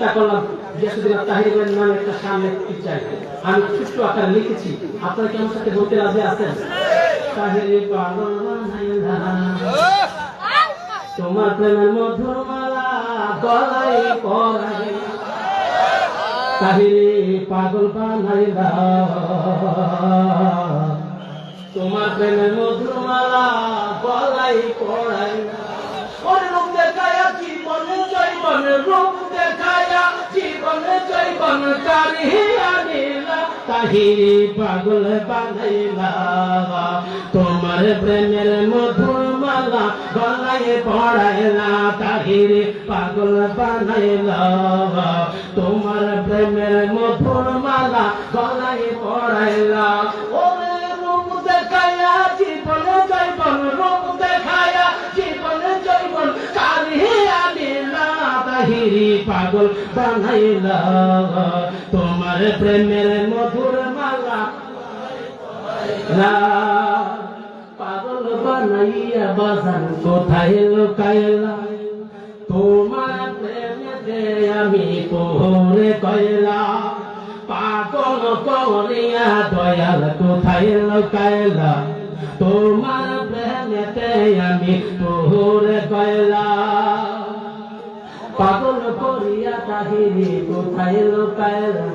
চিন্তা করলাম গিয়াসউদ্দিন তাহিরের নামে একটা সামনে কি চাই, আমি ছোট্ট আকারে লিখেছি, আপনারা কি আমার সাথে বলতে রাজি আছেন? তাহিরে পাগল বানাইলা তোমার প্রেমের মধুর মালা গলায় পরাইলা, তাহিরে পাগল বানাইলা তোমার প্রেমের মধুর মালা গলায় পরাইলা। ওরে রূপ দেখায়া জীবনে জৈবনে, রূপ দেখায়া জীবনে জৈবন কারিয়া নিলা, তাহিরে পাগল বানাইলা তোমার প্রেমের মধুর মালা গলায় পরাইলা, তাহিরে পাগল বানাইলা তোমার প্রেমের মধুর মালা গলায় পরাইলা। ওরে রূপ দেখায়া জীবনে জৈবন, রূপ দেখায়া জীবনে জৈবন কারিয়া নিলা, তাহিরে পাগল বানাইলা তোমার প্রেমের মধুর মালা পাগল বানাইয়া বাজান কোথায় লুকাইলা, তোমার প্রেমেতে আমি পোহরে কইলা, পাগল করিয়া দয়াল কোথায় লুকাইলা, তোমার প্রেমেতে আমি পোহরে কইলা, পাগল করিয়া তাহিরে কোথায় লুকাইলা,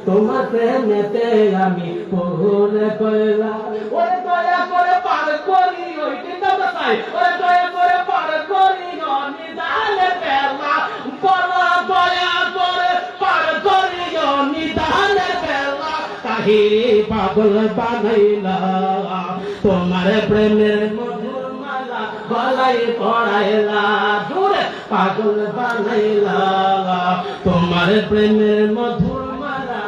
তোমার প্রেমেতে আমি পোহরে কইলা। ওরে দয়া করে পার করি ওই চিন্তা চাই, ওরে দয়া করে পার করি নিদানের বেলা, বলা দয়া করে পার করি নিদানের বেলা, তাহিরে পাগল বানাইলা তোমার প্রেমের মধুর মালা গলায় পরাইলা, জোরে পাগল বানাইলা তোমার প্রেমের মধুর মালা।